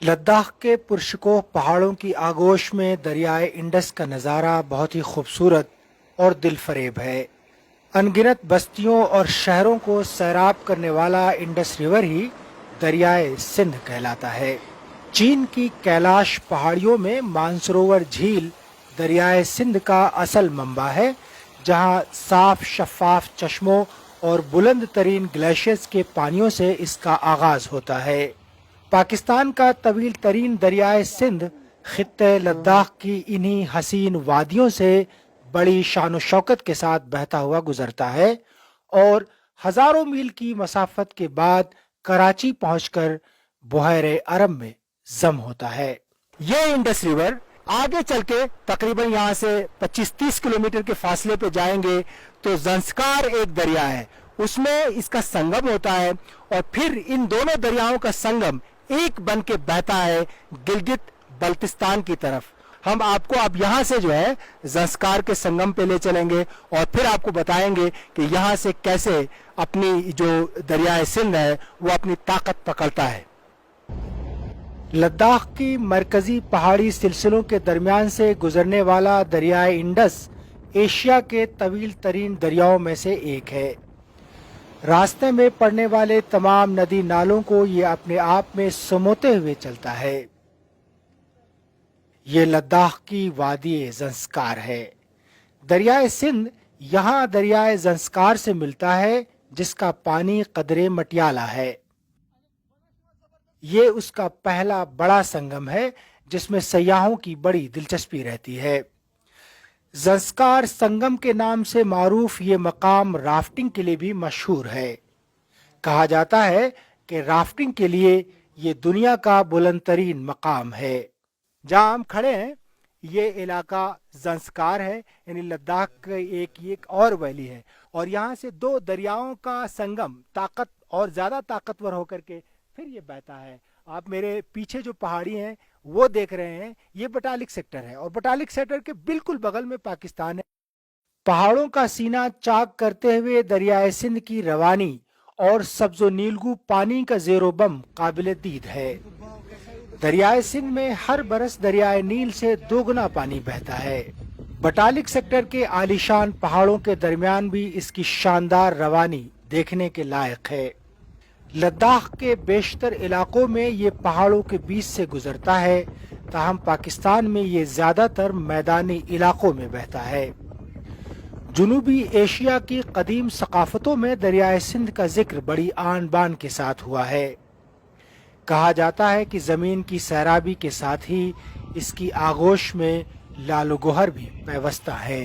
लद्दाख के पुरशकोह पहाड़ों की आगोश में दरियाए इंडस का नज़ारा बहुत ही खूबसूरत और दिलफरेब है। अनगिनत बस्तियों और शहरों को सैराब करने वाला इंडस रिवर ही दरियाए सिंध कहलाता है। चीन की कैलाश पहाड़ियों में मानसरोवर झील दरियाए सिंध का असल मंबा है, जहां साफ शफाफ चश्मों और बुलंद तरीन ग्लेशियर्स के पानियों से इसका आगाज होता है। पाकिस्तान का तवील तरीन दरियाए सिंध खित्ते लद्दाख की इन्हीं हसीन वादियों से बड़ी शान शौकत के साथ बहता हुआ गुजरता है और हजारों मील की मसाफत के बाद कराची पहुंचकर बुहैरे अरब में जम होता है। ये इंडस रिवर आगे चल के तकरीबन यहाँ से 25-30 किलोमीटर के फासले पे जाएंगे तो ज़ंस्कार एक दरिया है, उसमें इसका संगम होता है और फिर इन दोनों दरियाओं का संगम एक बन के बहता है गिलगित बल्तिस्तान की तरफ। हम आपको अब यहाँ से जो है ज़ंस्कार के संगम पे ले चलेंगे और फिर आपको बताएंगे कि यहाँ से कैसे अपनी जो दरियाए सिंध है वो अपनी ताकत पकड़ता है। लद्दाख की मरकजी पहाड़ी सिलसिलों के दरमियान से गुजरने वाला दरियाए इंडस एशिया के तवील तरीन दरियाओं में से एक है। रास्ते में पड़ने वाले तमाम नदी नालों को ये अपने आप में समोते हुए चलता है। ये लद्दाख की वादी ज़ंस्कार है। दरियाए सिंध यहाँ दरियाए ज़ंस्कार से मिलता है, जिसका पानी कदरे मटियाला है। ये उसका पहला बड़ा संगम है जिसमें सयाहों की बड़ी दिलचस्पी रहती है। ज़ंस्कार संगम के नाम से मारूफ ये मकाम राफ्टिंग के लिए भी मशहूर है। कहा जाता है कि राफ्टिंग के लिए ये दुनिया का बुलंद तरीन मकाम है। जहाँ हम खड़े हैं ये इलाका ज़ंस्कार है, यानी लद्दाख का एक और वैली है और यहाँ से दो दरियाओं का संगम ताकत और ज़्यादा ताकतवर होकर के फिर ये बहता है। आप मेरे पीछे जो पहाड़ी हैं वो देख रहे हैं, ये बटालिक सेक्टर है और बटालिक सेक्टर के बिल्कुल बगल में पाकिस्तान है। पहाड़ों का सीना चाक करते हुए दरियाए सिंध की रवानी और सब्जो नीलगू पानी का जेरो बम काबिल दीद है। दरियाए सिंध में हर बरस दरियाए नील से दोगुना पानी बहता है। बटालिक सेक्टर के आलीशान पहाड़ों के दरमियान भी इसकी शानदार रवानी देखने के लायक है। लद्दाख के बेशतर इलाकों में ये पहाड़ों के बीच से गुजरता है, ताहम पाकिस्तान में ये ज्यादातर मैदानी इलाकों में बहता है। जुनूबी एशिया की कदीम सकाफतों में दरियाए सिंध का जिक्र बड़ी आन बान के साथ हुआ है। कहा जाता है कि जमीन की सैराबी के साथ ही इसकी आगोश में लालो गोहर भी पैवस्ता है।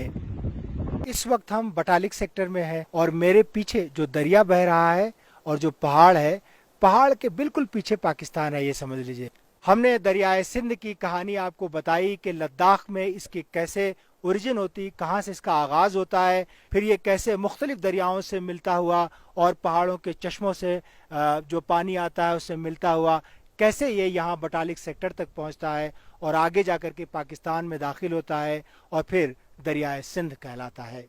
इस वक्त हम बटालिक सेक्टर में हैं और मेरे पीछे जो दरिया बह रहा है और जो पहाड़ है, पहाड़ के बिल्कुल पीछे पाकिस्तान है, ये समझ लीजिए। हमने दरियाए सिंध की कहानी आपको बताई कि लद्दाख में इसकी कैसे ओरिजिन होती, कहाँ से इसका आगाज होता है, फिर ये कैसे मुख्तलिफ दरियाओं से मिलता हुआ और पहाड़ों के चश्मों से जो पानी आता है उससे मिलता हुआ कैसे ये यहाँ बटालिक सेक्टर तक पहुँचता है और आगे जाकर के पाकिस्तान में दाखिल होता है और फिर दरियाए सिंध कहलाता है।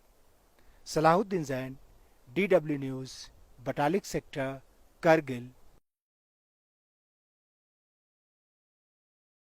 Salahuddin Jain, DW news, Batalik sector, Kargil.